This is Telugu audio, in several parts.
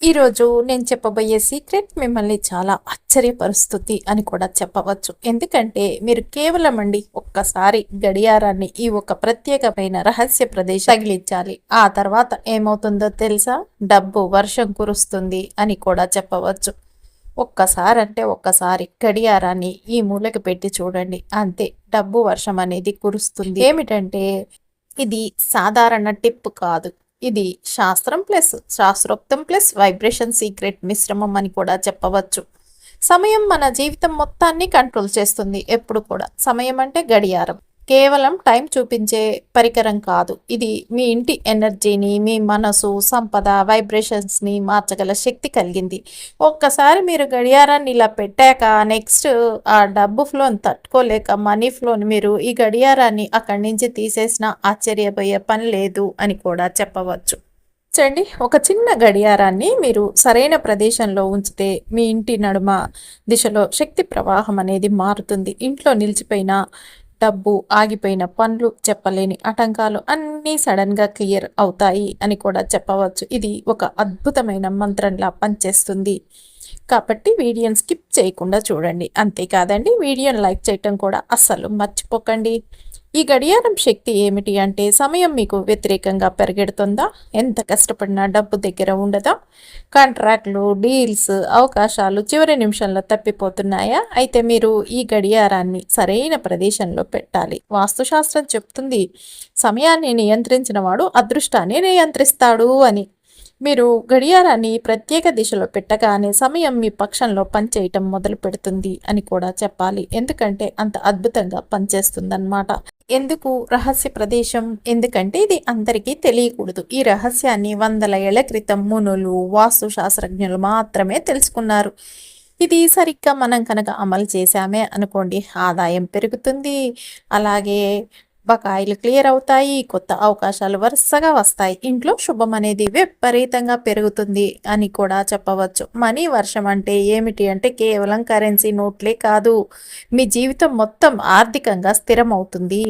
ఈరోజు నేను చెప్పబోయే సీక్రెట్ మిమ్మల్ని చాలా ఆశ్చర్యపరుస్తుంది అని కూడా చెప్పవచ్చు. ఎందుకంటే మీరు కేవలం ఒక్కసారి గడియారాన్ని ఈ ఒక ప్రత్యేకమైన రహస్య ప్రదేశం తగిలించాలి. ఆ తర్వాత ఏమవుతుందో తెలుసా? డబ్బు వర్షం కురుస్తుంది అని కూడా చెప్పవచ్చు. ఒక్కసారి అంటే ఒక్కసారి గడియారాన్ని ఈ మూలకి పెట్టి చూడండి, అంతే, డబ్బు వర్షం అనేది కురుస్తుంది. ఏమిటంటే ఇది సాధారణ టిప్ కాదు. ఇది శాస్త్రం ప్లస్ శాస్త్రోక్తం ప్లస్ వైబ్రేషన్ సీక్రెట్ మిశ్రమం అని కూడా చెప్పవచ్చు. సమయం మన జీవితం మొత్తాన్ని కంట్రోల్ చేస్తుంది. ఎప్పుడు కూడా సమయం అంటే గడియారం కేవలం టైం చూపించే పరికరం కాదు. ఇది మీ ఇంటి ఎనర్జీని, మీ మనసు, సంపద, వైబ్రేషన్స్ని మార్చగల శక్తి కలిగింది. ఒక్కసారి మీరు గడియారాన్ని ఇలా పెట్టాక నెక్స్ట్ ఆ డబ్బు ఫ్లోని తట్టుకోలేక మనీ ఫ్లోని మీరు ఈ గడియారాన్ని అక్కడి నుంచి తీసేసినా ఆశ్చర్యపోయే పని లేదు అని కూడా చెప్పవచ్చు. చూడండి, ఒక చిన్న గడియారాన్ని మీరు సరైన ప్రదేశంలో ఉంచితే మీ ఇంటి నడుమ దిశలో శక్తి ప్రవాహం అనేది మారుతుంది. ఇంట్లో నిలిచిపోయిన డబ్బు, ఆగిపోయిన పనులు, చెప్పలేని ఆటంకాలు అన్నీ సడన్గా క్లియర్ అవుతాయి అని కూడా చెప్పవచ్చు. ఇది ఒక అద్భుతమైన మంత్రంలా పనిచేస్తుంది. కాబట్టి వీడియోని స్కిప్ చేయకుండా చూడండి. అంతేకాదండి, వీడియోని లైక్ చేయటం కూడా అస్సలు మర్చిపోకండి. ఈ గడియారం శక్తి ఏమిటి అంటే, సమయం మీకు వ్యతిరేకంగా పరిగెడుతుందా? ఎంత కష్టపడినా డబ్బు దగ్గర ఉండదా? కాంట్రాక్ట్లు, డీల్స్, అవకాశాలు చివరి నిమిషంలో తప్పిపోతున్నాయా? అయితే మీరు ఈ గడియారాన్ని సరైన ప్రదేశంలో పెట్టాలి. వాస్తుశాస్త్రం చెప్తుంది, సమయాన్ని నియంత్రించిన వాడు అదృష్టాన్ని నియంత్రిస్తాడు అని. మీరు గడియారాన్ని ప్రత్యేక దిశలో పెట్టగానే సమయం మీ పక్షంలో పనిచేయటం మొదలు పెడుతుంది అని కూడా చెప్పాలి. ఎందుకంటే అంత అద్భుతంగా పనిచేస్తుందన్నమాట. ఎందుకు రహస్య ప్రదేశం? ఎందుకంటే ఇది అందరికీ తెలియకూడదు. ఈ రహస్యాన్ని వందల ఏళ్ల క్రితం మునులు, వాస్తు శాస్త్రజ్ఞులు మాత్రమే తెలుసుకున్నారు. ఇది సరిగ్గా మనం కనుక అమలు చేశామే అనుకోండి, ఆదాయం పెరుగుతుంది, అలాగే బకాయిలు క్లియర్ అవుతాయి, కొత్త అవకాశాలు వరుసగా వస్తాయి, ఇంట్లో శుభం అనేది విపరీతంగా పెరుగుతుంది అని కూడా చెప్పవచ్చు. మనీ వర్షం అంటే ఏమిటి అంటే కేవలం కరెన్సీ నోట్లే కాదు, మీ జీవితం మొత్తం ఆర్థికంగా స్థిరమవుతుంది.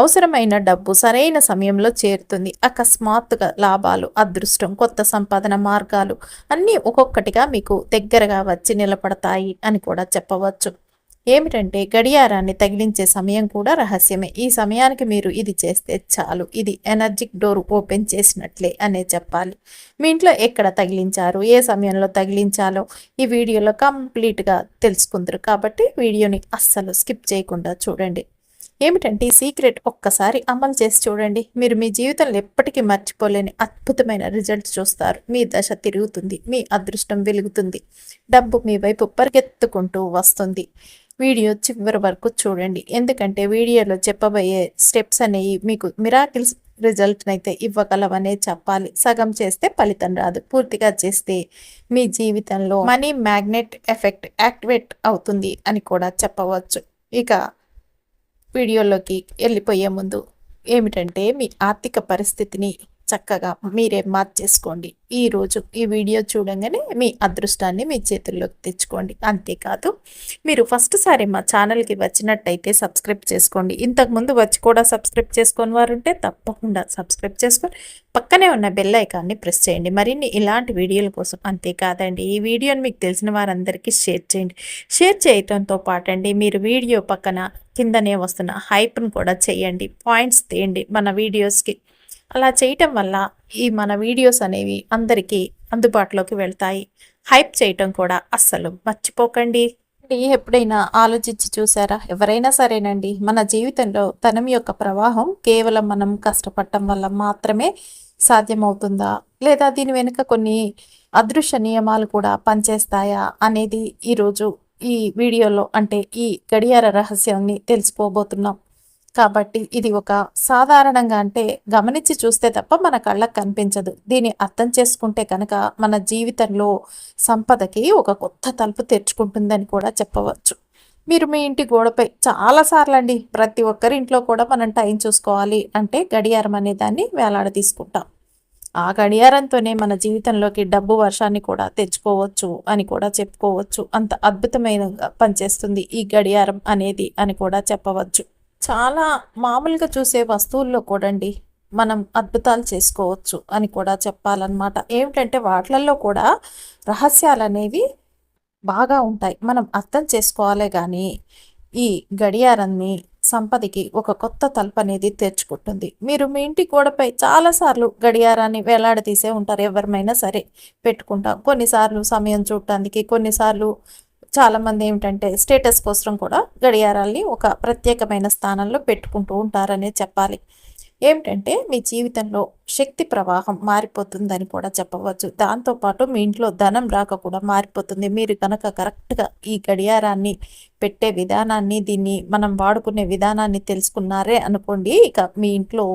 అవసరమైన డబ్బు సరైన సమయంలో చేరుతుంది. అకస్మాత్తుగా లాభాలు, అదృష్టం, కొత్త సంపాదన మార్గాలు అన్నీ ఒక్కొక్కటిగా మీకు దగ్గరగా వచ్చి నిలబడతాయి అని కూడా చెప్పవచ్చు. ఏమిటంటే గడియారాన్ని తగిలించే సమయం కూడా రహస్యమే. ఈ సమయానికి మీరు ఇది చేస్తే చాలు, ఇది ఎనర్జిక్ డోర్ ఓపెన్ చేసినట్లే అనే చెప్పాలి. మీ ఇంట్లో ఎక్కడ తగిలించారు, ఏ సమయంలో తగిలించాలో ఈ వీడియోలో కంప్లీట్గా తెలుసుకుందరు. కాబట్టి వీడియోని అస్సలు స్కిప్ చేయకుండా చూడండి. ఏమిటంటే ఈ సీక్రెట్ ఒక్కసారి అమలు చేసి చూడండి, మీరు మీ జీవితంలో ఎప్పటికీ మర్చిపోలేని అద్భుతమైన రిజల్ట్స్ చూస్తారు. మీ దశ తిరుగుతుంది, మీ అదృష్టం వెలుగుతుంది, డబ్బు మీ వైపు పరిగెత్తుకుంటూ వస్తుంది. వీడియో చివరి వరకు చూడండి, ఎందుకంటే వీడియోలో చెప్పబోయే స్టెప్స్ అనేవి మీకు మిరాకిల్స్ రిజల్ట్ని అయితే ఇవ్వగలవనే చెప్పాలి. సగం చేస్తే ఫలితం రాదు, పూర్తిగా చేస్తే మీ జీవితంలో మనీ మ్యాగ్నెట్ ఎఫెక్ట్ యాక్టివేట్ అవుతుంది అని కూడా చెప్పవచ్చు. ఇక వీడియోలోకి వెళ్ళిపోయే ముందు ఏమిటంటే, మీ ఆర్థిక పరిస్థితిని చక్కగా మీరే మార్చేసుకోండి. ఈరోజు ఈ వీడియో చూడంగానే మీ అదృష్టాన్ని మీ చేతుల్లోకి తెచ్చుకోండి. అంతేకాదు, మీరు ఫస్ట్ సారి మా ఛానల్కి వచ్చినట్టయితే సబ్స్క్రైబ్ చేసుకోండి. ఇంతకుముందు వచ్చి కూడా సబ్స్క్రైబ్ చేసుకొని వారు ఉంటే తప్పకుండా సబ్స్క్రైబ్ చేసుకొని పక్కనే ఉన్న బెల్ ఐకాన్ని ప్రెస్ చేయండి మరిన్ని ఇలాంటి వీడియోల కోసం. అంతేకాదండి, ఈ వీడియోని మీకు తెలిసిన వారందరికీ షేర్ చేయండి. షేర్ చేయడంతో పాటండి, మీరు వీడియో పక్కన కిందనే వస్తున్న హైప్ను కూడా చేయండి, పాయింట్స్ తేయండి మన వీడియోస్కి. అలా చేయటం వల్ల ఈ మన వీడియోస్ అనేవి అందరికీ అందుబాటులోకి వెళ్తాయి. హైప్ చేయటం కూడా అస్సలు మర్చిపోకండి. ఎప్పుడైనా ఆలోచించి చూసారా? ఎవరైనా సరేనండి, మన జీవితంలో ధనం యొక్క ప్రవాహం కేవలం మనం కష్టపడటం వల్ల మాత్రమే సాధ్యమవుతుందా, లేదా దీని వెనుక కొన్ని అదృశ్య నియమాలు కూడా పనిచేస్తాయా అనేది ఈరోజు ఈ వీడియోలో అంటే ఈ గడియార రహస్యాన్ని తెలుసుకోబోతున్నాం. కాబట్టి ఇది ఒక సాధారణంగా అంటే గమనించి చూస్తే తప్ప మన కళ్ళకు కనిపించదు. దీన్ని అర్థం చేసుకుంటే కనుక మన జీవితంలో సంపదకి ఒక కొత్త తలుపు తెరుచుకుంటుందని కూడా చెప్పవచ్చు. మీరు మీ ఇంటి గోడపై చాలాసార్లు అండి, ప్రతి ఒక్కరి ఇంట్లో కూడా మనం టైం చూసుకోవాలి అంటే గడియారం అనే దాన్ని వేలాడ తీసుకుంటాం. ఆ గడియారంతోనే మన జీవితంలోకి డబ్బు వర్షాన్ని కూడా తెచ్చుకోవచ్చు అని కూడా చెప్పుకోవచ్చు. అంత అద్భుతమైనగా పనిచేస్తుంది ఈ గడియారం అనేది అని కూడా చెప్పవచ్చు. చాలా మామూలుగా చూసే వస్తువుల్లో కూడండి మనం అద్భుతాలు చేసుకోవచ్చు అని కూడా చెప్పాలన్నమాట. ఏమిటంటే వాటిలలో కూడా రహస్యాలనేవి బాగా ఉంటాయి. మనం అర్థం చేసుకోవాలే గానీ, ఈ గడియారాన్ని సంపదకి ఒక కొత్త తలుపనేది తెరుచుకుంటుంది. మీరు మీ ఇంటి గోడపై చాలా సార్లు గడియారాన్ని వేలాడదీసే ఉంటారు. ఎవరిమైనా సరే పెట్టుకుంటాం. కొన్నిసార్లు సమయం చూడటానికి, కొన్నిసార్లు చాలామంది ఏమిటంటే స్టేటస్ కోసం కూడా గడియారాల్ని ఒక ప్రత్యేకమైన స్థానంలో పెట్టుకుంటూ ఉంటారనే చెప్పాలి. ఏమిటంటే మీ జీవితంలో శక్తి ప్రవాహం మారిపోతుందని కూడా చెప్పవచ్చు. దాంతోపాటు మీ ఇంట్లో ధనం రాక కూడా మారిపోతుంది. మీరు కనుక కరెక్ట్‌గా ఈ గడియారాన్ని పెట్టే విధానాన్ని, దీన్ని మనం వాడుకునే విధానాన్ని తెలుసుకున్నారే అనుకోండి, ఇక మీ ఇంట్లో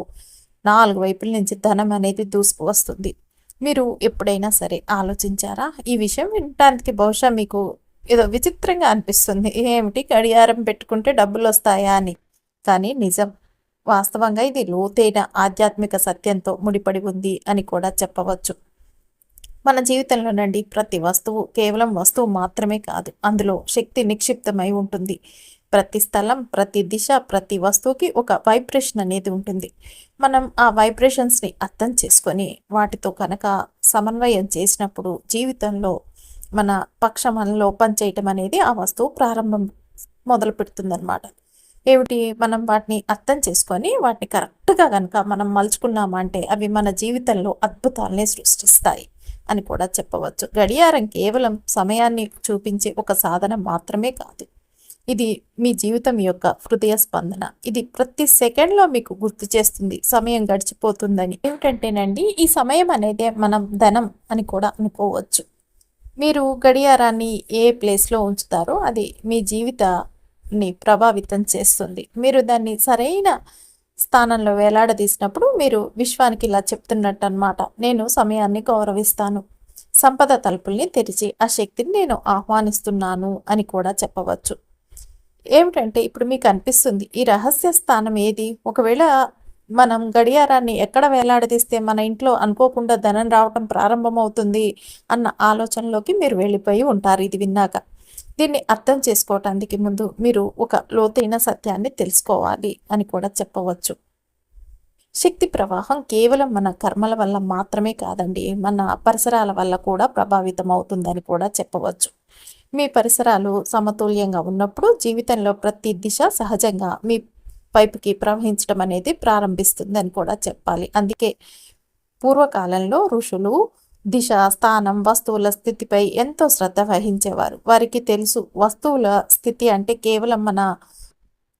4 వైపుల నుంచి ధనం అనేది దూసుకు వస్తుంది. మీరు ఎప్పుడైనా సరే ఆలోచించారా? ఈ విషయం వినటానికి బహుశా మీకు ఏదో విచిత్రంగా అనిపిస్తుంది. ఏమిటి గడియారం పెట్టుకుంటే డబ్బులొస్తాయా అని. కానీ నిజం. వాస్తవంగా ఇది లోతైన ఆధ్యాత్మిక సత్యంతో ముడిపడి ఉంది అని కూడా చెప్పవచ్చు. మన జీవితంలోనండి ప్రతి వస్తువు కేవలం వస్తువు మాత్రమే కాదు. అందులో శక్తి నిక్షిప్తమై ఉంటుంది. ప్రతి స్థలం, ప్రతి దిశ, ప్రతి వస్తువుకి ఒక వైబ్రేషన్ అనేది ఉంటుంది. మనం ఆ వైబ్రేషన్స్‌ని అర్థం చేసుకొని వాటితో కనుక సమన్వయం చేసినప్పుడు జీవితంలో మన పక్షంలో పనిచేయటం అనేది ఆ వస్తువు ప్రారంభం మొదలుపెడుతుందనమాట. ఏమిటి మనం వాటిని అర్థం చేసుకొని వాటిని కరెక్ట్‌గా గనక మనం మలుచుకున్నామంటే అవి మన జీవితంలో అద్భుతాల్ని సృష్టిస్తాయి అని కూడా చెప్పవచ్చు. గడియారం కేవలం సమయాన్ని చూపించే ఒక సాధనం మాత్రమే కాదు. ఇది మీ జీవితం యొక్క హృదయ స్పందన. ఇది ప్రతి సెకండ్‌లో మీకు గుర్తు చేస్తుంది సమయం గడిచిపోతుందని. ఏమిటంటేనండి ఈ సమయం అనేదే మనం ధనం అని కూడా అనుకోవచ్చు. మీరు గడియారాన్ని ఏ ప్లేస్‌లో ఉంచుతారో అది మీ జీవితాన్ని ప్రభావితం చేస్తుంది. మీరు దాన్ని సరైన స్థానంలో వేలాడదీసినప్పుడు మీరు విశ్వానికి ఇలా చెప్తున్నట్టు అనమాట. నేను సమయాన్ని గౌరవిస్తాను. సంపద తలుపుల్ని తెరిచి ఆ శక్తిని నేను ఆహ్వానిస్తున్నాను అని కూడా చెప్పవచ్చు. ఏమిటంటే ఇప్పుడు మీకు అనిపిస్తుంది ఈ రహస్య స్థానం ఏది? ఒకవేళ మనం గడియారాన్ని ఎక్కడ వేలాడదీస్తే మన ఇంట్లో అనుకోకుండా ధనం రావటం ప్రారంభమవుతుంది అన్న ఆలోచనలోకి మీరు వెళ్ళిపోయి ఉంటారు ఇది విన్నాక. దీన్ని అర్థం చేసుకోవటానికి ముందు మీరు ఒక లోతైన సత్యాన్ని తెలుసుకోవాలి అని కూడా చెప్పవచ్చు. శక్తి ప్రవాహం కేవలం మన కర్మల వల్ల మాత్రమే కాదండి, మన పరిసరాల వల్ల కూడా ప్రభావితం అవుతుందని కూడా చెప్పవచ్చు. మీ పరిసరాలు సమతుల్యంగా ఉన్నప్పుడు జీవితంలో ప్రతి దిశ సహజంగా మీ వైపుకి ప్రవహించడం అనేది ప్రారంభిస్తుందని కూడా చెప్పాలి. అందుకే పూర్వకాలంలో ఋషులు దిశ, స్థానం, వస్తువుల స్థితిపై ఎంతో శ్రద్ధ వహించేవారు. వారికి తెలుసు వస్తువుల స్థితి అంటే కేవలం మన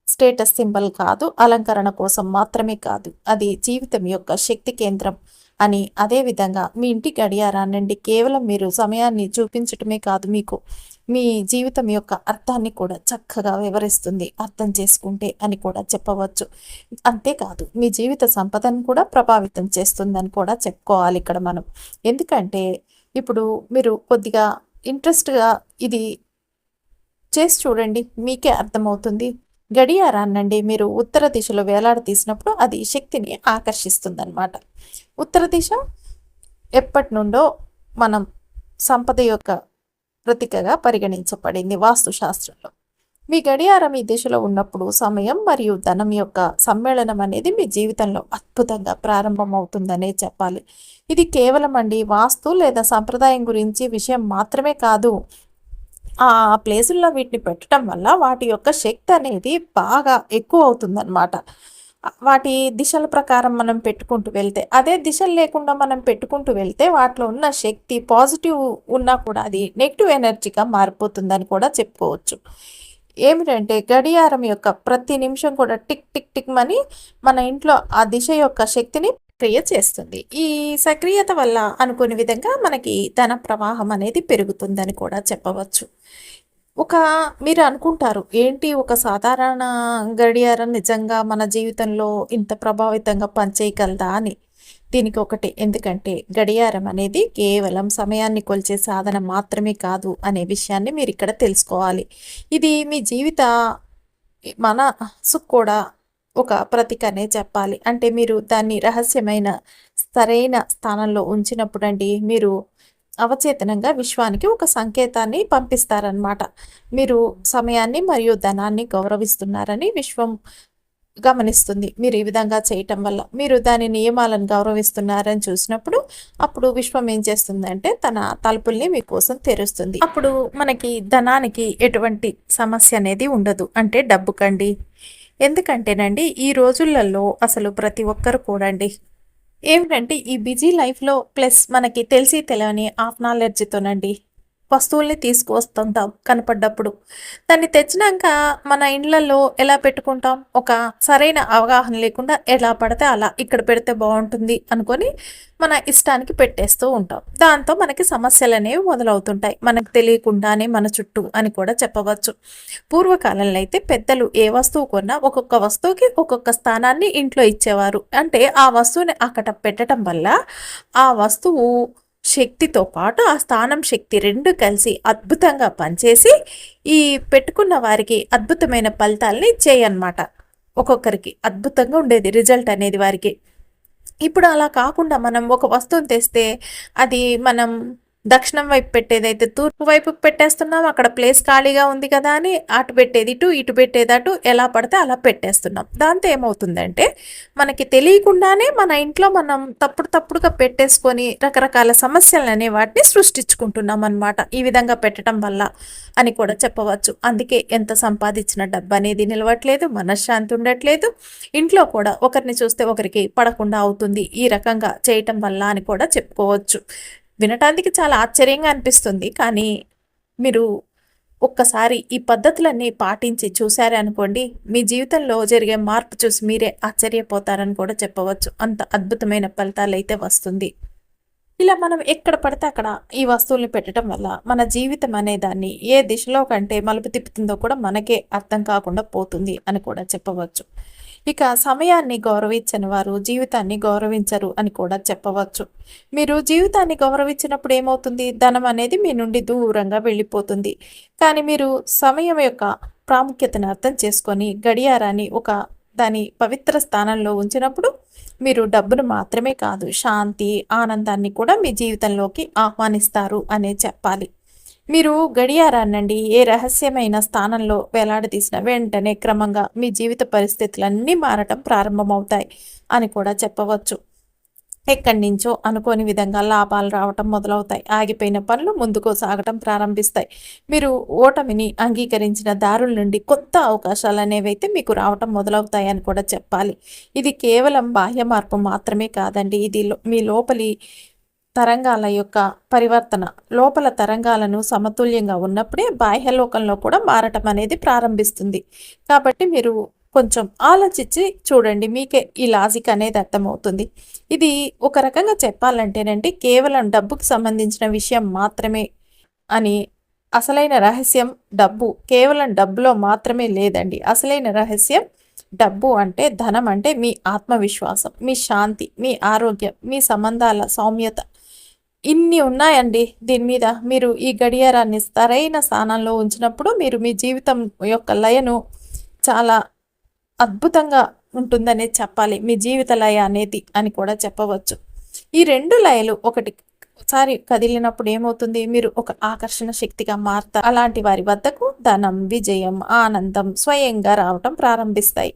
స్టేటస్ సింబల్ కాదు, అలంకరణ కోసం మాత్రమే కాదు, అది జీవితం యొక్క శక్తి కేంద్రం అని. అదేవిధంగా మీ ఇంటి గడియారాన్నండి కేవలం మీరు సమయాన్ని చూపించటమే కాదు, మీకు మీ జీవితం యొక్క అర్థాన్ని కూడా చక్కగా వివరిస్తుంది అర్థం చేసుకుంటే అని కూడా చెప్పవచ్చు. అంతేకాదు మీ జీవిత సంపదను కూడా ప్రభావితం చేస్తుందని కూడా చెప్పుకోవాలి ఇక్కడ మనం. ఎందుకంటే ఇప్పుడు మీరు కొద్దిగా ఇంట్రెస్ట్గా ఇది చేసి చూడండి, మీకే అర్థమవుతుంది. గడియారాన్నండి మీరు ఉత్తర దిశలో వేలాడదీసినప్పుడు అది శక్తిని ఆకర్షిస్తుందన్నమాట. ఉత్తర దిశ ఎప్పటి నుండో మనం సంపద యొక్క ప్రతీకగా పరిగణించబడింది వాస్తుశాస్త్రంలో. మీ గడియారం ఈ దిశలో ఉన్నప్పుడు సమయం మరియు ధనం యొక్క సమ్మేళనం అనేది మీ జీవితంలో అద్భుతంగా ప్రారంభమవుతుందనే చెప్పాలి. ఇది కేవలం వాస్తు లేదా సంప్రదాయం గురించి విషయం మాత్రమే కాదు. ఆ ప్లేసుల్లో వీటిని పెట్టడం వల్ల వాటి యొక్క శక్తి అనేది బాగా ఎక్కువ అవుతుందన్నమాట. వాటి దిశల ప్రకారం మనం పెట్టుకుంటూ వెళ్తే, అదే దిశలు లేకుండా మనం పెట్టుకుంటూ వెళ్తే వాటిలో ఉన్న శక్తి పాజిటివ్ ఉన్నా కూడా అది నెగిటివ్ ఎనర్జీగా మారిపోతుందని కూడా చెప్పుకోవచ్చు. ఏమిటంటే గడియారం యొక్క ప్రతి నిమిషం కూడా టిక్ టిక్ టిక్ మని మన ఇంట్లో ఆ దిశ యొక్క శక్తిని క్రియ చేస్తుంది. ఈ సక్రియత వల్ల అనుకునే విధంగా మనకి ధన ప్రవాహం అనేది పెరుగుతుందని కూడా చెప్పవచ్చు. మీరు అనుకుంటారు ఏంటి ఒక సాధారణ గడియారం నిజంగా మన జీవితంలో ఇంత ప్రభావితంగా పనిచేయగలదా అని. దీనికి ఒకటి, ఎందుకంటే గడియారం అనేది కేవలం సమయాన్ని కొలిచే సాధనం మాత్రమే కాదు అనే విషయాన్ని మీరు ఇక్కడ తెలుసుకోవాలి. ఇది మీ జీవిత మనసుకు కూడా ఒక ప్రతీకనే చెప్పాలి. అంటే మీరు దాన్ని రహస్యమైన సరైన స్థానంలో ఉంచినప్పుడు మీరు అవచేతనంగా విశ్వానికి ఒక సంకేతాన్ని పంపిస్తారనమాట. మీరు సమయాన్ని మరియు ధనాన్ని గౌరవిస్తున్నారని విశ్వం గమనిస్తుంది. మీరు ఈ విధంగా చేయటం వల్ల మీరు దాని నియమాలను గౌరవిస్తున్నారని చూసినప్పుడు అప్పుడు విశ్వం ఏం చేస్తుందంటే తన తలుపుల్ని మీకోసం తెరుస్తుంది. అప్పుడు మనకి ధనానికి ఎటువంటి సమస్య అనేది ఉండదు. అంటే డబ్బు కండి. ఎందుకంటేనండి ఈ రోజులలో అసలు ప్రతి ఒక్కరు కూడా అండి ఏమిటంటే ఈ బిజీ లైఫ్లో ప్లస్ మనకి తెలిసి తెలియని హాఫ్ నాలెడ్జ్తోనండి వస్తువుల్ని తీసుకువస్తుంటాం కనపడ్డప్పుడు. దాన్ని తెచ్చినాక మన ఇండ్లలో ఎలా పెట్టుకుంటాం? ఒక సరైన అవగాహన లేకుండా ఎలా పడితే అలా ఇక్కడ పెడితే బాగుంటుంది అనుకొని మన ఇష్టానికి పెట్టేస్తూ ఉంటాం. దాంతో మనకి సమస్యలు అనేవి మొదలవుతుంటాయి. మనకు తెలియకుండానే మన చుట్టూ అని కూడా చెప్పవచ్చు. పూర్వకాలంలో అయితే పెద్దలు ఏ వస్తువు కొన్నా ఒక్కొక్క వస్తువుకి ఒక్కొక్క స్థానాన్ని ఇంట్లో ఇచ్చేవారు. అంటే ఆ వస్తువుని అక్కడ పెట్టడం వల్ల ఆ వస్తువు శక్తితో పాటు ఆ స్థానం శక్తి రెండు కలిసి అద్భుతంగా పనిచేసి ఈ పెట్టుకున్న వారికి అద్భుతమైన ఫలితాలని ఇచ్చేయన్నమాట. ఒక్కొక్కరికి అద్భుతంగా ఉండేది రిజల్ట్ అనేది వారికి. ఇప్పుడు అలా కాకుండా మనం ఒక వస్తువుని తెస్తే అది మనం దక్షిణం వైపు పెట్టేదైతే తూర్పు వైపుకి పెట్టేస్తున్నాం. అక్కడ ప్లేస్ ఖాళీగా ఉంది కదా అని అటు పెట్టేది ఇటు, ఇటు పెట్టేది అటు, ఎలా పడితే అలా పెట్టేస్తున్నాం. దాంతో ఏమవుతుందంటే మనకి తెలియకుండానే మన ఇంట్లో మనం తప్పుడుగా పెట్టేసుకొని రకరకాల సమస్యలు అనే వాటిని సృష్టించుకుంటున్నాం అనమాట ఈ విధంగా పెట్టడం వల్ల అని కూడా చెప్పవచ్చు. అందుకే ఎంత సంపాదించిన డబ్బు అనేది నిలవట్లేదు, మనశ్శాంతి ఉండట్లేదు. ఇంట్లో కూడా ఒకరిని చూస్తే ఒకరికి పడకుండా అవుతుంది ఈ రకంగా చేయటం వల్ల అని కూడా చెప్పుకోవచ్చు. వినటానికి చాలా ఆశ్చర్యంగా అనిపిస్తుంది. కానీ మీరు ఒక్కసారి ఈ పద్ధతులన్నీ పాటించి చూసారే అనుకోండి, మీ జీవితంలో జరిగే మార్పు చూసి మీరే ఆశ్చర్యపోతారని కూడా చెప్పవచ్చు. అంత అద్భుతమైన ఫలితాలు అయితే వస్తుంది. ఇలా మనం ఎక్కడ పడితే అక్కడ ఈ వస్తువుల్ని పెట్టడం వల్ల మన జీవితం అనే దాన్ని ఏ దిశలో కంటే మలుపు తిప్పుతుందో కూడా మనకే అర్థం కాకుండా పోతుంది అని కూడా చెప్పవచ్చు. ఇక సమయాన్ని గౌరవించని వారు జీవితాన్ని గౌరవించరు అని కూడా చెప్పవచ్చు. మీరు జీవితాన్ని గౌరవించినప్పుడు ఏమవుతుంది? ధనం అనేది మీ నుండి దూరంగా వెళ్ళిపోతుంది. కానీ మీరు సమయం యొక్క ప్రాముఖ్యతను అర్థం చేసుకొని గడియారాన్ని దాని పవిత్ర స్థానంలో ఉంచినప్పుడు మీరు డబ్బును మాత్రమే కాదు, శాంతి, ఆనందాన్ని కూడా మీ జీవితంలోకి ఆహ్వానిస్తారు అనే చెప్పాలి. మీరు గడియారాన్నండి ఏ రహస్యమైన స్థానంలో వేలాడదీసిన వెంటనే క్రమంగా మీ జీవిత పరిస్థితులన్నీ మారటం ప్రారంభమవుతాయి అని కూడా చెప్పవచ్చు. ఎక్కడి నుంచో అనుకోని విధంగా లాభాలు రావటం మొదలవుతాయి. ఆగిపోయిన పనులు ముందుకు సాగటం ప్రారంభిస్తాయి. మీరు ఓటమిని అంగీకరించిన దారుల నుండి కొత్త అవకాశాలు అనేవైతే మీకు రావటం మొదలవుతాయి అని కూడా చెప్పాలి. ఇది కేవలం బాహ్య మార్పు మాత్రమే కాదండి. ఇది మీ లోపలి తరంగాల యొక్క పరివర్తన. లోపల తరంగాలను సమతుల్యంగా ఉన్నప్పుడే బాహ్యలోకంలో కూడా మారటం అనేది ప్రారంభిస్తుంది. కాబట్టి మీరు కొంచెం ఆలోచించి చూడండి, మీకే ఈ లాజిక్ అనేది అర్థమవుతుంది. ఇది ఒక రకంగా చెప్పాలంటేనండి కేవలం డబ్బుకు సంబంధించిన విషయం మాత్రమే అని. అసలైన రహస్యం డబ్బు కేవలం డబ్బులో మాత్రమే లేదండి. అసలైన రహస్యం డబ్బు అంటే, ధనం అంటే మీ ఆత్మవిశ్వాసం, మీ శాంతి, మీ ఆరోగ్యం, మీ సంబంధాల సౌమ్యత, ఇన్ని ఉన్నాయండి. దీని మీద మీరు ఈ గడియారాన్ని సరైన స్థానంలో ఉంచినప్పుడు మీరు మీ జీవితం యొక్క లయను చాలా అద్భుతంగా ఉంటుందనే చెప్పాలి. మీ జీవిత లయ అనేది అని కూడా చెప్పవచ్చు. ఈ రెండు లయలు ఒకసారి కదిలినప్పుడు ఏమవుతుంది? మీరు ఒక ఆకర్షణ శక్తిగా మారుతారు. అలాంటి వారి వద్దకు ధనం, విజయం, ఆనందం స్వయంగా రావటం ప్రారంభిస్తాయి.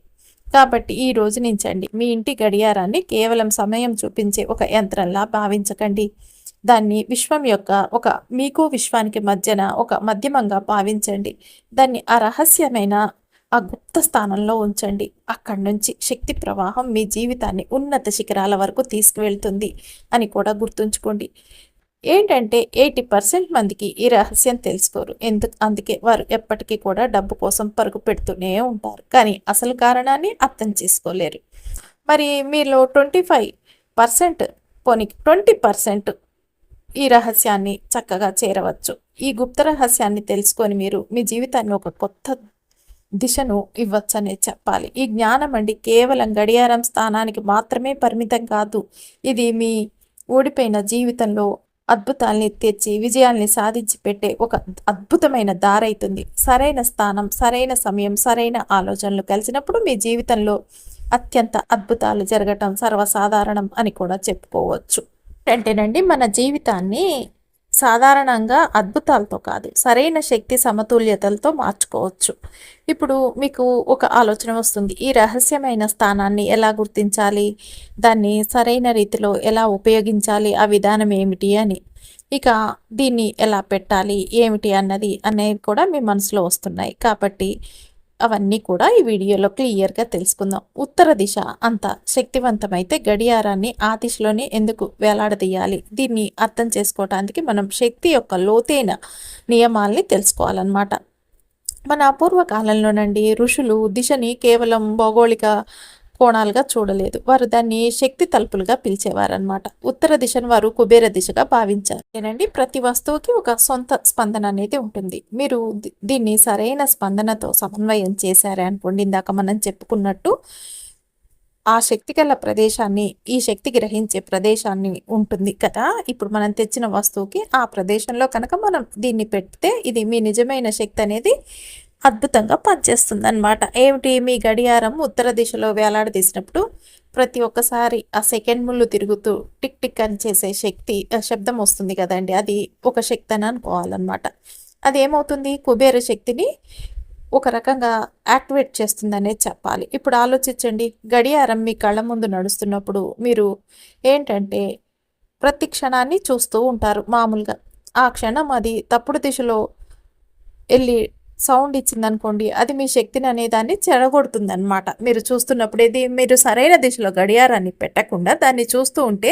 కాబట్టి ఈ రోజు నుంచండి మీ ఇంటి గడియారాన్ని కేవలం సమయం చూపించే ఒక యంత్రంలా భావించకండి. దాన్ని విశ్వం యొక్క మీకు విశ్వానికి మధ్యన ఒక మధ్యమంగా భావించండి. దాన్ని ఆ రహస్యమైన ఆ గుప్త స్థానంలో ఉంచండి. అక్కడి నుంచి శక్తి ప్రవాహం మీ జీవితాన్ని ఉన్నత శిఖరాల వరకు తీసుకువెళ్తుంది అని కూడా గుర్తుంచుకోండి. ఏంటంటే 80% మందికి ఈ రహస్యం తెలుసుకోరు. అందుకే వారు ఎప్పటికీ కూడా డబ్బు కోసం పరుగు పెడుతూనే ఉంటారు. కానీ అసలు కారణాన్ని అర్థం చేసుకోలేరు. మరి మీలో 25% పోనీ 20% ఈ రహస్యాన్ని చక్కగా చేరవచ్చు. ఈ గుప్త రహస్యాన్ని తెలుసుకొని మీరు మీ జీవితాన్ని ఒక కొత్త దిశను ఇవ్వచ్చనే చెప్పాలి. ఈ జ్ఞానం అండి కేవలం గడియారం స్థానానికి మాత్రమే పరిమితం కాదు. ఇది మీ ఓడిపోయిన జీవితంలో అద్భుతాల్ని తెచ్చి విజయాల్ని సాధించి పెట్టే ఒక అద్భుతమైన దారైతుంది. సరైన స్థానం, సరైన సమయం, సరైన ఆలోచనలు కలిసినప్పుడు మీ జీవితంలో అత్యంత అద్భుతాలు జరగటం సర్వసాధారణం అని కూడా చెప్పుకోవచ్చు. అంటేనండి మన జీవితాన్ని సాధారణంగా అద్భుతాలతో కాదు, సరైన శక్తి సమతుల్యతలతో మార్చుకోవచ్చు. ఇప్పుడు మీకు ఒక ఆలోచన వస్తుంది, ఈ రహస్యమైన స్థానాన్ని ఎలా గుర్తించాలి, దాన్ని సరైన రీతిలో ఎలా ఉపయోగించాలి, ఆ విధానం ఏమిటి అని. ఇక దీన్ని ఎలా పెట్టాలి, ఏమిటి అన్నది అనేవి కూడా మీ మనసులో వస్తున్నాయి. కాబట్టి అవన్నీ కూడా ఈ వీడియోలో క్లియర్గా తెలుసుకుందాం. ఉత్తర దిశ అంత శక్తివంతమైతే గడియారాన్ని ఆ దిశలోనే ఎందుకు వేలాడదీయాలి? దీన్ని అర్థం చేసుకోవటానికి మనం శక్తి యొక్క లోతైన నియమాల్ని తెలుసుకోవాలన్నమాట. మన పూర్వకాలంలోనండి ఋషులు దిశని కేవలం భౌగోళిక కోణాలుగా చూడలేదు. వారు దాన్ని శక్తి తలుపులుగా పిలిచేవారనమాట. ఉత్తర దిశను వారు కుబేర దిశగా భావించారు. ఏనండి, ప్రతి వస్తువుకి ఒక సొంత స్పందన అనేది ఉంటుంది. మీరు దీన్ని సరైన స్పందనతో సమన్వయం చేశారే అనుకోండి, ఇందాక మనం చెప్పుకున్నట్టు ఆ శక్తి గల ప్రదేశాన్ని, ఈ శక్తి గ్రహించే ప్రదేశాన్ని ఉంటుంది కదా, ఇప్పుడు మనం తెచ్చిన వస్తువుకి ఆ ప్రదేశంలో కనుక మనం దీన్ని పెడితే ఇది మీ నిజమైన శక్తి అనేది అద్భుతంగా పనిచేస్తుంది అనమాట. ఏమిటి, మీ గడియారం ఉత్తర దిశలో వేలాడదీసినప్పుడు ప్రతి ఒక్కసారి ఆ సెకండ్ ముళ్ళు తిరుగుతూ టిక్ టిక్ అని చేసే శబ్దం వస్తుంది కదండి, అది ఒక శక్తి అని అనుకోవాలన్నమాట. అది ఏమవుతుంది, కుబేర శక్తిని ఒక రకంగా యాక్టివేట్ చేస్తుందనే చెప్పాలి. ఇప్పుడు ఆలోచించండి, గడియారం మీ కళ్ళ ముందు నడుస్తున్నప్పుడు మీరు ఏంటంటే ప్రతి క్షణాన్ని చూస్తూ ఉంటారు మామూలుగా. ఆ క్షణం అది తప్పుడు దిశలో వెళ్ళి సౌండ్ ఇచ్చిందనుకోండి, అది మీ శక్తిని అనేదాన్ని చెడగొడుతుంది అనమాట. మీరు చూస్తున్నప్పుడు ఇది మీరు సరైన దిశలో గడియారాన్ని పెట్టకుండా దాన్ని చూస్తూ ఉంటే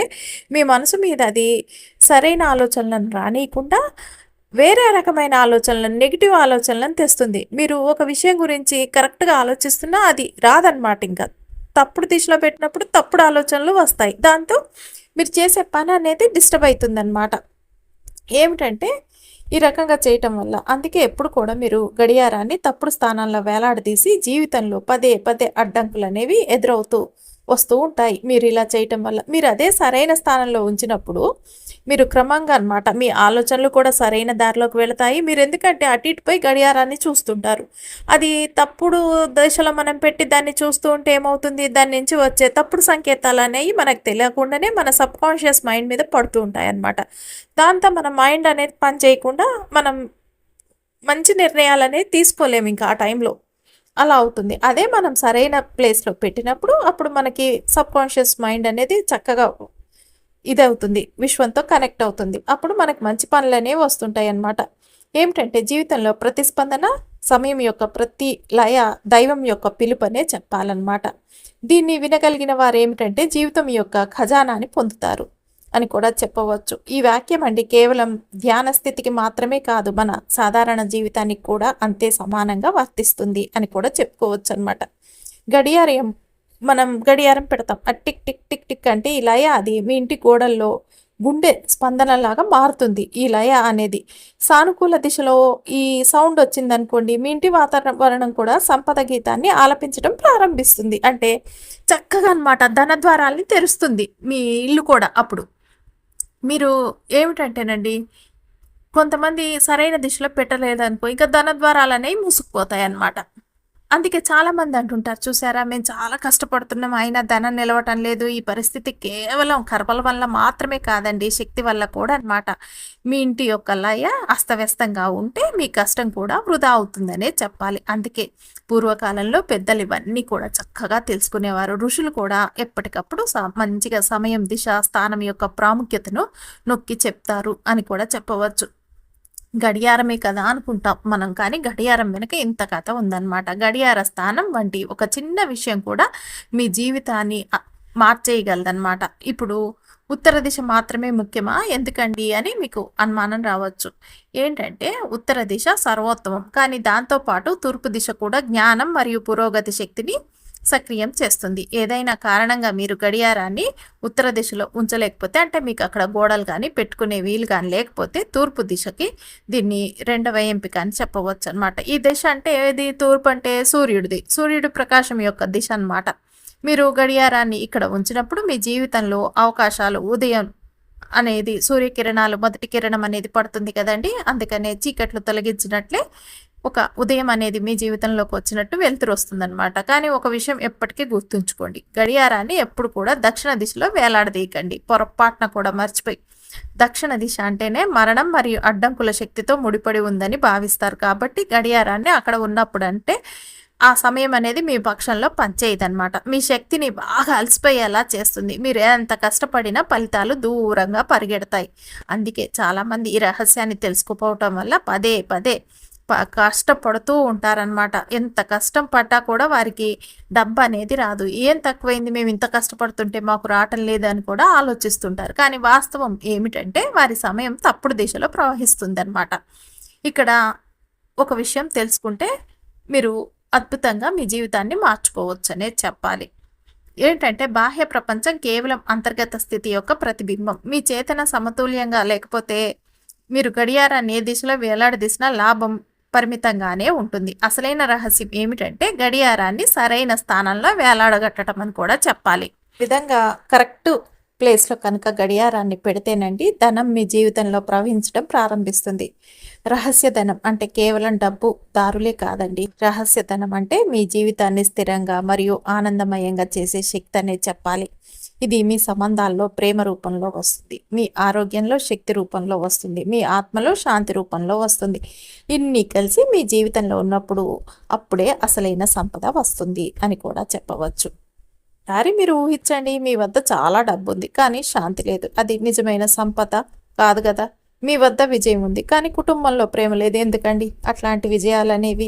మీ మనసు మీద అది సరైన ఆలోచనలను రానియకుండా వేరే రకమైన ఆలోచనలను, నెగిటివ్ ఆలోచనలను తెస్తుంది. మీరు ఒక విషయం గురించి కరెక్ట్గా ఆలోచిస్తున్నా అది రాదనమాట. ఇంకా తప్పుడు దిశలో పెట్టినప్పుడు తప్పుడు ఆలోచనలు వస్తాయి. దాంతో మీరు చేసే పని అనేది డిస్టర్బ్ అవుతుందన్నమాట. ఏమిటంటే ఈ రకంగా చేయటం వల్ల, అందుకే ఎప్పుడు కూడా మీరు గడియారాన్ని తప్పుడు స్థానాల్లో వేలాడదీసి జీవితంలో పదే పదే అడ్డంకులు అనేవి ఎదురవుతూ వస్తూ ఉంటాయి. మీరు ఇలా చేయటం వల్ల మీరు అదే సరైన స్థానంలో ఉంచినప్పుడు మీరు క్రమంగా అనమాట మీ ఆలోచనలు కూడా సరైన దారిలోకి వెళతాయి. మీరు ఎందుకంటే అటు ఇటుపై గడియారాన్ని చూస్తుంటారు. అది తప్పుడు దశలో మనం పెట్టి దాన్ని చూస్తూ ఉంటే ఏమవుతుంది, దాని నుంచి వచ్చే తప్పుడు సంకేతాలు అనేవి మనకు తెలియకుండానే మన సబ్కాన్షియస్ మైండ్ మీద పడుతూ ఉంటాయి అన్నమాట. దాంతో మన మైండ్ అనేది పని చేయకుండా మనం మంచి నిర్ణయాలు అనేది తీసుకోలేము ఇంకా ఆ టైంలో. అలా అవుతుంది. అదే మనం సరైన ప్లేస్లో పెట్టినప్పుడు అప్పుడు మనకి సబ్కాన్షియస్ మైండ్ అనేది చక్కగా ఇదవుతుంది, విశ్వంతో కనెక్ట్ అవుతుంది. అప్పుడు మనకు మంచి పనులు అనేవి వస్తుంటాయి అన్నమాట. ఏమిటంటే జీవితంలో ప్రతిస్పందన, సమయం యొక్క ప్రతి లయ దైవం యొక్క పిలుపనే చెప్పాలన్నమాట. దీన్ని వినగలిగిన వారు ఏమిటంటే జీవితం యొక్క ఖజానాని పొందుతారు అని కూడా చెప్పవచ్చు. ఈ వాక్యం అండి కేవలం ధ్యాన స్థితికి మాత్రమే కాదు, మన సాధారణ జీవితానికి కూడా అంతే సమానంగా వర్తిస్తుంది అని కూడా చెప్పుకోవచ్చు అనమాట. మనం గడియారం పెడతాం, ఆ టిక్ టిక్ టిక్ టిక్ అంటే ఈ లయ అది మీ ఇంటి గోడల్లో గుండె స్పందనలాగా మారుతుంది. ఈ లయ అనేది సానుకూల దిశలో ఈ సౌండ్ వచ్చిందనుకోండి, మీ ఇంటి వాతావరణం కూడా సంపద గీతాన్ని ఆలపించడం ప్రారంభిస్తుంది. అంటే చక్కగా అనమాట ధనద్వారాల్ని తెరుస్తుంది మీ ఇల్లు కూడా. అప్పుడు మీరు ఏమిటంటేనండి, కొంతమంది సరైన దిశలో పెట్టలేదనుకో ఇంకా ధనద్వారాలు అనేవి మూసుకుపోతాయి అన్నమాట. అందుకే చాలామంది అంటుంటారు, చూసారా మేము చాలా కష్టపడుతున్నాం అయినా ధనం నిలవటం లేదు. ఈ పరిస్థితి కేవలం కర్మల వల్ల మాత్రమే కాదండి, శక్తి వల్ల కూడా అనమాట. మీ ఇంటి యొక్క లయ అస్తవ్యస్తంగా ఉంటే మీ కష్టం కూడా వృధా అవుతుందనే చెప్పాలి. అందుకే పూర్వకాలంలో పెద్దలు ఇవన్నీ కూడా చక్కగా తెలుసుకునేవారు. ఋషులు కూడా ఎప్పటికప్పుడు మంచిగా సమయం, దిశ, స్థానం యొక్క ప్రాముఖ్యతను నొక్కి చెప్తారు అని కూడా చెప్పవచ్చు. గడియారమే కదా అనుకుంటాం మనం, కానీ గడియారం వెనుక ఇంత కథ ఉందన్నమాట. గడియార స్థానం వంటి ఒక చిన్న విషయం కూడా మీ జీవితాన్ని మార్చేయగలదన్నమాట. ఇప్పుడు ఉత్తర దిశ మాత్రమే ముఖ్యమా ఎందుకండి అని మీకు అనుమానం రావచ్చు. ఏంటంటే ఉత్తర దిశ సర్వోత్తమం, కానీ దాంతోపాటు తూర్పు దిశ కూడా జ్ఞానం మరియు పురోగతి శక్తిని సక్రియం చేస్తుంది. ఏదైనా కారణంగా మీరు గడియారాన్ని ఉత్తర దిశలో ఉంచలేకపోతే, అంటే మీకు అక్కడ గోడలు కానీ పెట్టుకునే వీలు కానీ లేకపోతే, తూర్పు దిశకి దీన్ని రెండవ ఎంపిక అని చెప్పవచ్చు అనమాట. ఈ దిశ అంటే ఏది, తూర్పు అంటే సూర్యుడి ప్రకాశం యొక్క దిశ అనమాట. మీరు గడియారాన్ని ఇక్కడ ఉంచినప్పుడు మీ జీవితంలో అవకాశాలు, ఉదయం అనేది సూర్యకిరణాలు మొదటి కిరణం అనేది పడుతుంది కదండి, అందుకనే చీకట్లు తొలగించినట్లే ఒక ఉదయం అనేది మీ జీవితంలోకి వచ్చినట్టు వెలుతురు వస్తుందన్నమాట. కానీ ఒక విషయం ఎప్పటికీ గుర్తుంచుకోండి, గడియారాన్ని ఎప్పుడు కూడా దక్షిణ దిశలో వేలాడదీయకండి. పొరపాటున కూడా మర్చిపోయి దక్షిణ దిశ అంటేనే మరణం మరియు అడ్డంకుల శక్తితో ముడిపడి ఉందని భావిస్తారు. కాబట్టి గడియారాన్ని అక్కడ ఉన్నప్పుడు అంటే ఆ సమయం అనేది మీ పక్షంలో పనిచేయదనమాట. మీ శక్తిని బాగా అలసిపోయేలా చేస్తుంది. మీరు ఎంత కష్టపడినా ఫలితాలు దూరంగా పరిగెడతాయి. అందుకే చాలామంది ఈ రహస్యాన్ని తెలుసుకోపోవటం వల్ల పదే పదే కష్టపడుతూ ఉంటారనమాట. ఎంత కష్టం పడ్డా కూడా వారికి డబ్బు అనేది రాదు. ఏం తక్కువైంది, మేము ఇంత కష్టపడుతుంటే మాకు రావటం లేదని కూడా ఆలోచిస్తుంటారు. కానీ వాస్తవం ఏమిటంటే వారి సమయం తప్పుడు దిశలో ప్రవహిస్తుందన్నమాట. ఇక్కడ ఒక విషయం తెలుసుకుంటే మీరు అద్భుతంగా మీ జీవితాన్ని మార్చుకోవచ్చు అనేది చెప్పాలి. ఏంటంటే బాహ్య ప్రపంచం కేవలం అంతర్గత స్థితి యొక్క ప్రతిబింబం. మీ చేతన సమతుల్యంగా లేకపోతే మీరు గడియారాన్ని ఏ దిశలో వేలాడదీసినా లాభం పరిమితంగానే ఉంటుంది. అసలైన రహస్యం ఏమిటంటే గడియారాన్ని సరైన స్థానంలో వేలాడగట్టడం అని కూడా చెప్పాలి. విధంగా కరెక్ట్ ప్లేస్లో కనుక గడియారాన్ని పెడితేనండి ధనం మీ జీవితంలో ప్రవహించడం ప్రారంభిస్తుంది. రహస్య ధనం అంటే కేవలం డబ్బు దారులే కాదండి. రహస్య ధనం అంటే మీ జీవితాన్ని స్థిరంగా మరియు ఆనందమయంగా చేసే శక్తి అనే చెప్పాలి. ఇది మీ సంబంధాల్లో ప్రేమ రూపంలో వస్తుంది, మీ ఆరోగ్యంలో శక్తి రూపంలో వస్తుంది, మీ ఆత్మలో శాంతి రూపంలో వస్తుంది. ఇన్ని కలిసి మీ జీవితంలో ఉన్నప్పుడు అప్పుడే అసలైన సంపద వస్తుంది అని కూడా చెప్పవచ్చు. సారి మీరు ఊహించండి, మీ వద్ద చాలా డబ్బు ఉంది కానీ శాంతి లేదు. అది నిజమైన సంపద కాదు కదా. మీ వద్ద విజయం ఉంది కానీ కుటుంబంలో ప్రేమ లేదు. ఎందుకండి అట్లాంటి విజయాలు అనేవి?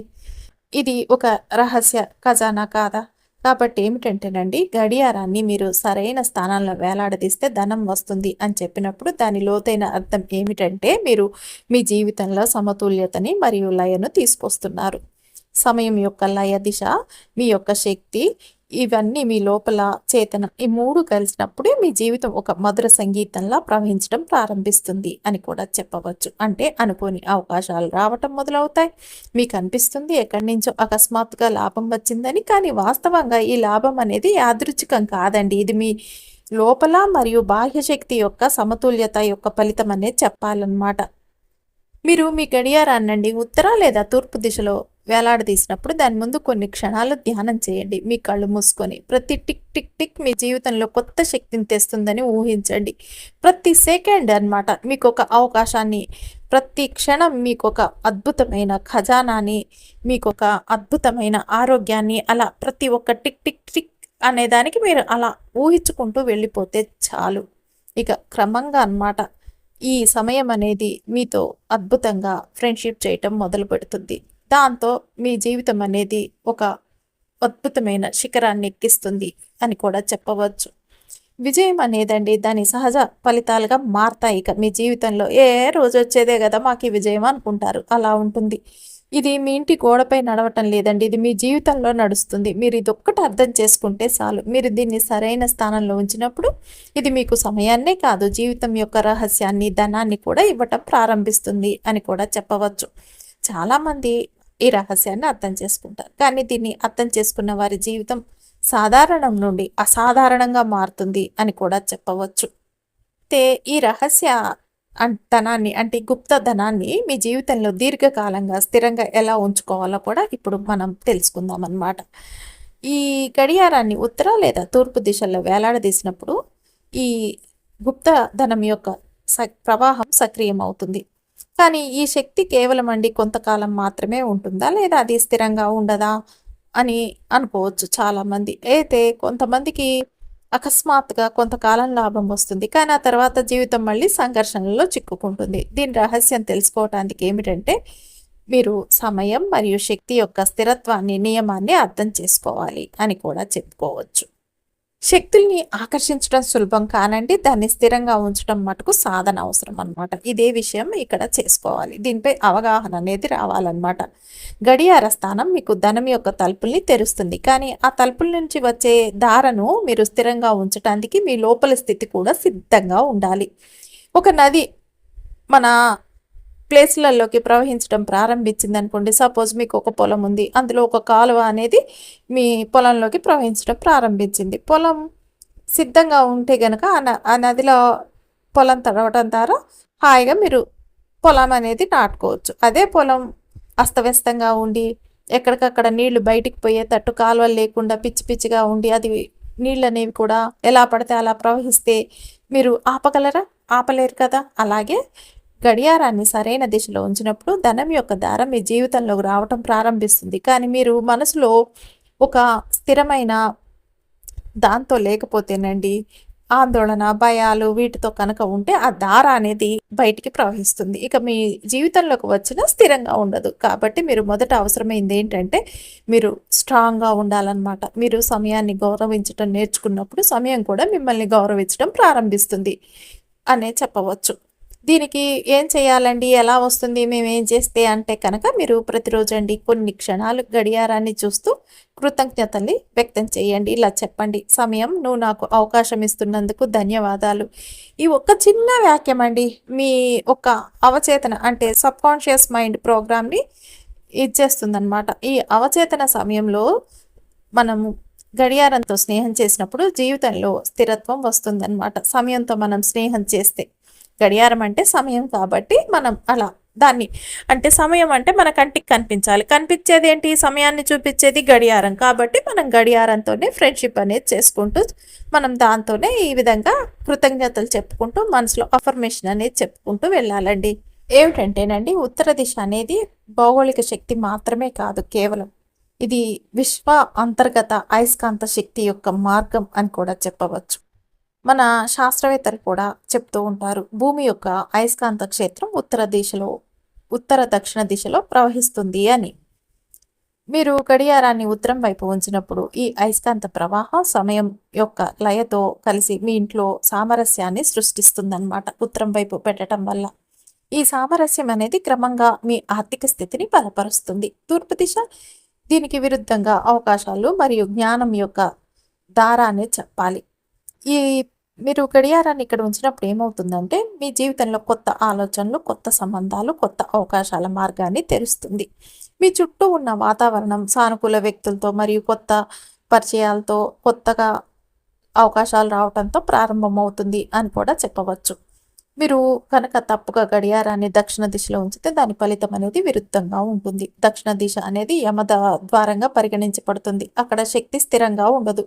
ఇది ఒక రహస్య ఖజానా కాదా? కాబట్టి ఏమిటంటేనండి గడియారాన్ని మీరు సరైన స్థానంలో వేలాడదీస్తే ధనం వస్తుంది అని చెప్పినప్పుడు దాని లోతైన అర్థం ఏమిటంటే మీరు మీ జీవితంలో సమతుల్యతని మరియు లయను తీసుకొస్తున్నారు. సమయం యొక్క లయ దిశ, మీ యొక్క శక్తి, ఇవన్నీ మీ లోపల చేతన, ఈ మూడు కలిసినప్పుడే మీ జీవితం ఒక మధుర సంగీతంలా ప్రవహించడం ప్రారంభిస్తుంది అని కూడా చెప్పవచ్చు. అంటే అనుకోని అవకాశాలు రావటం మొదలవుతాయి. మీకు అనిపిస్తుంది ఎక్కడి నుంచో అకస్మాత్తుగా లాభం వచ్చిందని. కానీ వాస్తవంగా ఈ లాభం అనేది యాదృచ్ఛికం కాదండి. ఇది మీ లోపల మరియు బాహ్య శక్తి యొక్క సమతుల్యత యొక్క ఫలితం అనేది చెప్పాలన్నమాట. మీరు మీ గడియారాన్నండి ఉత్తర లేదా తూర్పు దిశలో వేలాడదీసినప్పుడు దాని ముందు కొన్ని క్షణాలు ధ్యానం చేయండి. మీ కళ్ళు మూసుకొని ప్రతి టిక్ టిక్ టిక్ మీ జీవితంలో కొత్త శక్తిని తెస్తుందని ఊహించండి. ప్రతి సెకండ్ అన్నమాట మీకు ఒక అవకాశాన్ని, ప్రతి క్షణం మీకు ఒక అద్భుతమైన ఖజానాని, మీకు ఒక అద్భుతమైన ఆరోగ్యాన్ని, అలా ప్రతి ఒక్క టిక్ టిక్ టిక్ అనే దానికి మీరు అలా ఊహించుకుంటూ వెళ్ళిపోతే చాలు. ఇక క్రమంగా అన్నమాట ఈ సమయం అనేది మీతో అద్భుతంగా ఫ్రెండ్షిప్ చేయటం మొదలు పెడుతుంది. దాంతో మీ జీవితం అనేది ఒక అద్భుతమైన శిఖరాన్ని ఎక్కిస్తుంది అని కూడా చెప్పవచ్చు. విజయం అనేదండి దాని సహజ ఫలితాలుగా మారతాయి. ఇక మీ జీవితంలో ఏ రోజు వచ్చేదే కదా మాకు ఈ విజయం అనుకుంటారు, అలా ఉంటుంది. ఇది మీ ఇంటి గోడపై నడవటం లేదండి, ఇది మీ జీవితంలో నడుస్తుంది. మీరు ఇది ఒక్కటి అర్థం చేసుకుంటే చాలు. మీరు దీన్ని సరైన స్థానంలో ఉంచినప్పుడు ఇది మీకు సమయాన్నే కాదు జీవితం యొక్క రహస్యాన్ని, ధనాన్ని కూడా ఇవ్వటం ప్రారంభిస్తుంది అని కూడా చెప్పవచ్చు. చాలామంది ఈ రహస్యాన్ని అర్థం చేసుకుంటారు కానీ దీన్ని అర్థం చేసుకున్న వారి జీవితం సాధారణం నుండి అసాధారణంగా మారుతుంది అని కూడా చెప్పవచ్చు. అయితే ఈ రహస్య ధనాన్ని అంటే గుప్త ధనాన్ని మీ జీవితంలో దీర్ఘకాలంగా స్థిరంగా ఎలా ఉంచుకోవాలో కూడా ఇప్పుడు మనం తెలుసుకుందాం అన్నమాట. ఈ గడియారాన్ని ఉత్తర లేదా తూర్పు దిశల్లో వేలాడదీసినప్పుడు ఈ గుప్త ధనం యొక్క ప్రవాహం సక్రియం అవుతుంది. కానీ ఈ శక్తి కేవలం కొంతకాలం మాత్రమే ఉంటుందా లేదా అది స్థిరంగా ఉండదా అని అనుకోవచ్చు చాలామంది. అయితే కొంతమందికి అకస్మాత్తుగా కొంతకాలం లాభం వస్తుంది కానీ ఆ తర్వాత జీవితం మళ్ళీ సంఘర్షణలో చిక్కుకుంటుంది. దీని రహస్యం తెలుసుకోవటానికి ఏమిటంటే మీరు సమయం మరియు శక్తి యొక్క స్థిరత్వాన్ని, నియమాన్ని అర్థం చేసుకోవాలి అని కూడా చెప్పుకోవచ్చు. శక్తుల్ని ఆకర్షించడం సులభం కానండి, దాన్ని స్థిరంగా ఉంచడం మటుకు సాధన అవసరం అనమాట. ఇదే విషయం ఇక్కడ చేసుకోవాలి. దీనిపై అవగాహన అనేది రావాలన్నమాట. గడియార స్థానం మీకు ధనం యొక్క తలుపుల్ని తెరుస్తుంది కానీ ఆ తలుపుల నుంచి వచ్చే ధారను మీరు స్థిరంగా ఉంచడానికి మీ లోపల స్థితి కూడా సిద్ధంగా ఉండాలి. ఒక నది మన ప్లేస్లలోకి ప్రవహించడం ప్రారంభించింది అనుకోండి. సపోజ్ మీకు ఒక పొలం ఉంది, అందులో ఒక కాలువ అనేది మీ పొలంలోకి ప్రవహించడం ప్రారంభించింది. పొలం సిద్ధంగా ఉంటే గనక ఆ నదిలో పొలం తడవటం ద్వారా హాయిగా మీరు పొలం అనేది నాటుకోవచ్చు. అదే పొలం అస్తవ్యస్తంగా ఉండి ఎక్కడికక్కడ నీళ్లు బయటికి పోయేటట్టు కాలువలు లేకుండా పిచ్చి పిచ్చిగా ఉండి అది నీళ్ళు అనేవి కూడా ఎలా పడితే అలా ప్రవహిస్తే మీరు ఆపగలరా? ఆపలేరు కదా. అలాగే గడియారాన్ని సరైన దిశలో ఉంచినప్పుడు ధనం యొక్క దారం మీ జీవితంలోకి రావటం ప్రారంభిస్తుంది. కానీ మీరు మనసులో ఒక స్థిరమైన దాంతో లేకపోతేనండి, ఆందోళన, భయాలు వీటితో కనుక ఉంటే ఆ దార అనేది బయటికి ప్రవహిస్తుంది. ఇక మీ జీవితంలోకి వచ్చినా స్థిరంగా ఉండదు. కాబట్టి మీరు మొదట అవసరమైంది ఏంటంటే మీరు స్ట్రాంగ్‌గా ఉండాలన్నమాట. మీరు సమయాన్ని గౌరవించటం నేర్చుకున్నప్పుడు సమయం కూడా మిమ్మల్ని గౌరవించడం ప్రారంభిస్తుంది అనే చెప్పవచ్చు. దీనికి ఏం చేయాలండి? ఎలా వస్తుంది? మేమేం చేస్తే అంటే కనుక మీరు ప్రతిరోజండి కొన్ని క్షణాలు గడియారాన్ని చూస్తూ కృతజ్ఞతల్ని వ్యక్తం చేయండి. ఇలా చెప్పండి, సమయం నువ్వు నాకు అవకాశం ఇస్తున్నందుకు ధన్యవాదాలు. ఈ ఒక్క చిన్న వాక్యం అండి మీ ఒక అవచేతన అంటే సబ్కాన్షియస్ మైండ్ ప్రోగ్రామ్ని ఇచ్చేస్తుందన్నమాట. ఈ అవచేతన సమయంలో మనము గడియారంతో స్నేహం చేసినప్పుడు జీవితంలో స్థిరత్వం వస్తుందన్నమాట. సమయంతో మనం స్నేహం చేస్తే గడియారం అంటే సమయం కాబట్టి మనం అలా దాన్ని అంటే సమయం అంటే మన కంటికి కనిపించాలి. కనిపించేది ఏంటి? సమయాన్ని చూపించేది గడియారం. కాబట్టి మనం గడియారంతోనే ఫ్రెండ్షిప్ అనేది చేసుకుంటూ మనం దాంతోనే ఈ విధంగా కృతజ్ఞతలు చెప్పుకుంటూ మనసులో అఫర్మేషన్ అనేది చెప్పుకుంటూ వెళ్ళాలండి. ఏమిటంటేనండి, ఉత్తర దిశ అనేది భౌగోళిక శక్తి మాత్రమే కాదు, కేవలం ఇది విశ్వ అంతర్గత అయస్కాంత శక్తి యొక్క మార్గం అని కూడా చెప్పవచ్చు. మన శాస్త్రవేత్తలు కూడా చెప్తూ ఉంటారు, భూమి యొక్క అయస్కాంత క్షేత్రం ఉత్తర దక్షిణ దిశలో ప్రవహిస్తుంది అని. మీరు గడియారాన్ని ఉత్తరం వైపు ఉంచినప్పుడు ఈ అయస్కాంత ప్రవాహం సమయం యొక్క లయతో కలిసి మీ ఇంట్లో సామరస్యాన్ని సృష్టిస్తుందన్నమాట. ఉత్తరం వైపు పెట్టడం వల్ల ఈ సామరస్యం అనేది క్రమంగా మీ ఆర్థిక స్థితిని బలపరుస్తుంది. తూర్పు దిశ దీనికి విరుద్ధంగా అవకాశాలు మరియు జ్ఞానం యొక్క దారాన్ని చెప్పాలి. ఈ మీరు గడియారాన్ని ఇక్కడ ఉంచినప్పుడు ఏమవుతుందంటే మీ జీవితంలో కొత్త ఆలోచనలు, కొత్త సంబంధాలు, కొత్త అవకాశాల మార్గాన్ని తెరుస్తుంది. మీ చుట్టూ ఉన్న వాతావరణం సానుకూల వ్యక్తులతో మరియు కొత్త పరిచయాలతో కొత్తగా అవకాశాలు రావడంతో ప్రారంభమవుతుంది అని కూడా చెప్పవచ్చు. మీరు కనుక తప్పుగా గడియారాన్ని దక్షిణ దిశలో ఉంచితే దాని ఫలితం అనేది విరుద్ధంగా ఉంటుంది. దక్షిణ దిశ అనేది ద్వారంగా పరిగణించబడుతుంది. అక్కడ శక్తి స్థిరంగా ఉండదు,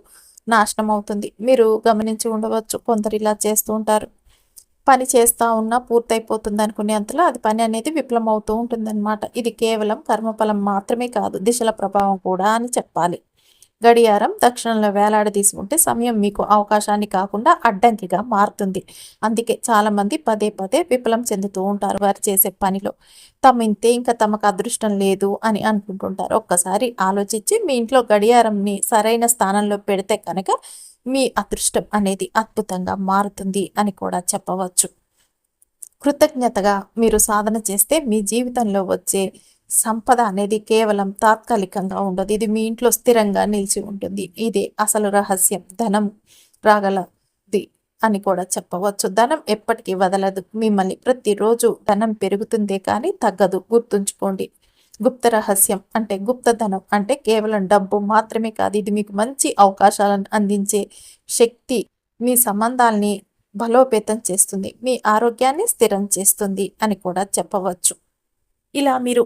నాశనం అవుతుంది. మీరు గమనించి ఉండవచ్చు, కొందరు ఇలా చేస్తూ ఉంటారు. పని చేస్తూ ఉన్నా పూర్తయిపోతుంది అనుకునేంతలో అది పని అనేది విఫలమవుతూ ఉంటుందన్నమాట. ఇది కేవలం కర్మఫలం మాత్రమే కాదు, దిశల ప్రభావం కూడా అని చెప్పాలి. గడియారం దక్షిణంలో వేలాడదీసి ఉంటే సమయం మీకు అవకాశాన్ని కాకుండా అడ్డంకిగా మారుతుంది. అందుకే చాలామంది పదే పదే విఫలం చెందుతూ ఉంటారు. వారు చేసే పనిలో ఇంతే, ఇంకా తమకు అదృష్టం లేదు అని అనుకుంటుంటారు. ఒక్కసారి ఆలోచించి మీ ఇంట్లో గడియారంని సరైన స్థానంలో పెడితే కనుక మీ అదృష్టం అనేది అద్భుతంగా మారుతుంది అని కూడా చెప్పవచ్చు. కృతజ్ఞతగా మీరు సాధన చేస్తే మీ జీవితంలో వచ్చే సంపద అనేది కేవలం తాత్కాలికంగా ఉండదు, ఇది మీ ఇంట్లో స్థిరంగా నిలిచి ఉంటుంది. ఇదే అసలు రహస్యం, ధనం రాగలది అని కూడా చెప్పవచ్చు. ధనం ఎప్పటికీ వదలదు మిమ్మల్ని. ప్రతిరోజు ధనం పెరుగుతుందే కానీ తగ్గదు, గుర్తుంచుకోండి. గుప్త రహస్యం అంటే గుప్తధనం అంటే కేవలం డబ్బు మాత్రమే కాదు, ఇది మీకు మంచి అవకాశాలను అందించే శక్తి, మీ సంబంధాల్ని బలోపేతం చేస్తుంది, మీ ఆరోగ్యాన్ని స్థిరం చేస్తుంది అని కూడా చెప్పవచ్చు. ఇలా మీరు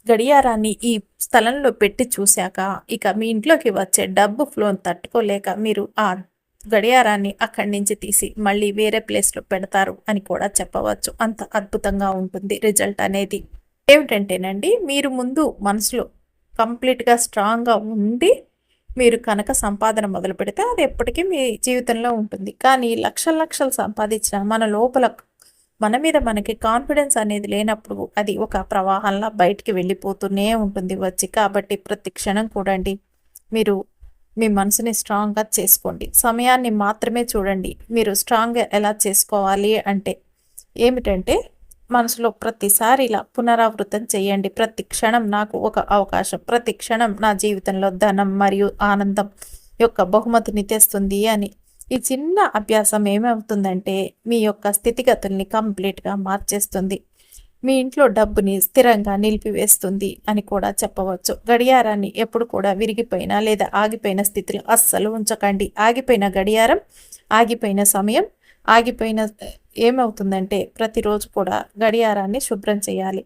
గడియారాన్ని ఈ స్థలంలో పెట్టి చూశాక ఇక మీ ఇంట్లోకి వచ్చే డబ్బు ఫ్లోని తట్టుకోలేక మీరు ఆ గడియారాన్ని అక్కడి నుంచి తీసి మళ్ళీ వేరే ప్లేస్లో పెడతారు అని కూడా చెప్పవచ్చు. అంత అద్భుతంగా ఉంటుంది రిజల్ట్ అనేది. ఏమిటంటేనండి, మీరు ముందు మనసులో కంప్లీట్గా స్ట్రాంగ్గా ఉండి మీరు కనుక సంపాదన మొదలు పెడితే అది ఎప్పటికీ మీ జీవితంలో ఉంటుంది. కానీ లక్షలు సంపాదించిన మన లోపల మన మీద మనకి కాన్ఫిడెన్స్ అనేది లేనప్పుడు అది ఒక ప్రవాహంలా బయటికి వెళ్ళిపోతూనే ఉంటుంది వచ్చి. కాబట్టి ప్రతి క్షణం కూడండి మీరు మీ మనసుని స్ట్రాంగ్గా చేసుకోండి. సమయాన్ని మాత్రమే చూడండి. మీరు స్ట్రాంగ్గా ఎలా చేసుకోవాలి అంటే ఏమిటంటే మనసులో ప్రతిసారి ఇలా పునరావృతం చేయండి. ప్రతి క్షణం నాకు ఒక అవకాశం, ప్రతి క్షణం నా జీవితంలో ధనం మరియు ఆనందం యొక్క బహుమతిని తెస్తుంది అని. ఈ చిన్న అభ్యాసం ఏమవుతుందంటే మీ యొక్క స్థితిగతుల్ని కంప్లీట్గా మార్చేస్తుంది, మీ ఇంట్లో డబ్బుని స్థిరంగా నిలిపివేస్తుంది అని కూడా చెప్పవచ్చు. గడియారాన్ని ఎప్పుడు కూడా విరిగిపోయిన లేదా ఆగిపోయిన స్థితిలో అస్సలు ఉంచకండి. ఆగిపోయిన గడియారం, ఆగిపోయిన సమయం, ఆగిపోయిన ఏమవుతుందంటే ప్రతిరోజు కూడా గడియారాన్ని శుభ్రం చేయాలి.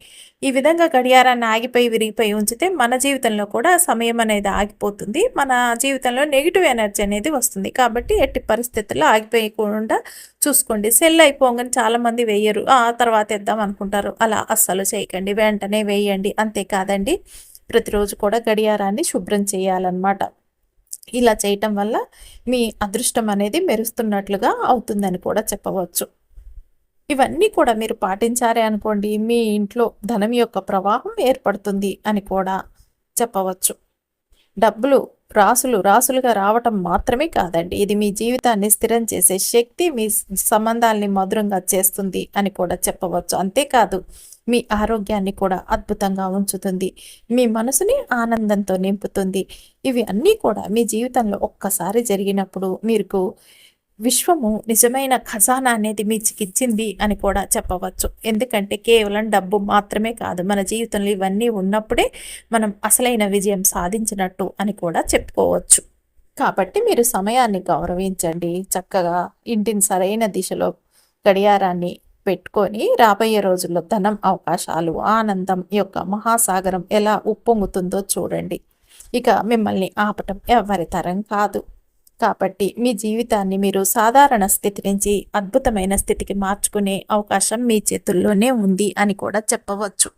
ఈ విధంగా గడియారాన్ని ఆగిపోయి విరిగిపోయి ఉంచితే మన జీవితంలో కూడా సమయం అనేది ఆగిపోతుంది. మన జీవితంలో నెగిటివ్ ఎనర్జీ అనేది వస్తుంది. కాబట్టి ఎట్టి పరిస్థితుల్లో ఆగిపోయకుండా చూసుకోండి. సెల్ అయిపోగానే చాలామంది వేయరు, తర్వాత వేద్దాం అనుకుంటారు. అలా అస్సలు చేయకండి, వెంటనే వేయండి. అంతేకాదండి, ప్రతిరోజు కూడా గడియారాన్ని శుభ్రం చేయాలన్నమాట. ఇలా చేయటం వల్ల మీ అదృష్టం అనేది మెరుస్తున్నట్లుగా అవుతుందని కూడా చెప్పవచ్చు. ఇవన్నీ కూడా మీరు పాటించారే అనుకోండి, మీ ఇంట్లో ధనం యొక్క ప్రవాహం ఏర్పడుతుంది అని కూడా చెప్పవచ్చు. డబ్బులు రాసులుగా రావటం మాత్రమే కాదండి, ఇది మీ జీవితాన్ని స్థిరం చేసే శక్తి, మీ సంబంధాల్ని మధురంగా చేస్తుంది అని కూడా చెప్పవచ్చు. అంతేకాదు, మీ ఆరోగ్యాన్ని కూడా అద్భుతంగా ఉంచుతుంది, మీ మనసుని ఆనందంతో నింపుతుంది. ఇవి అన్నీ కూడా మీ జీవితంలో ఒక్కసారి జరిగినప్పుడు మీకు విశ్వము నిజమైన ఖజానా అనేది మీకిచ్చింది అని కూడా చెప్పవచ్చు. ఎందుకంటే కేవలం డబ్బు మాత్రమే కాదు, మన జీవితంలో ఇవన్నీ ఉన్నప్పుడే మనం అసలైన విజయం సాధించినట్టు అని కూడా చెప్పుకోవచ్చు. కాబట్టి మీరు సమయాన్ని గౌరవించండి. చక్కగా ఇంటిని సరైన దిశలో గడియారాన్ని పెట్టుకొని రాబోయే రోజుల్లో ధనం, అవకాశాలు, ఆనందం యొక్క మహాసాగరం ఎలా ఉప్పొంగుతుందో చూడండి. ఇక మిమ్మల్ని ఆపటం ఎవరి తరం కాదు. కాబట్టి మీ జీవితాన్ని మీరు సాధారణ స్థితి నుంచి అద్భుతమైన స్థితికి మార్చుకునే అవకాశం మీ చేతుల్లోనే ఉంది అని కూడా చెప్పవచ్చు.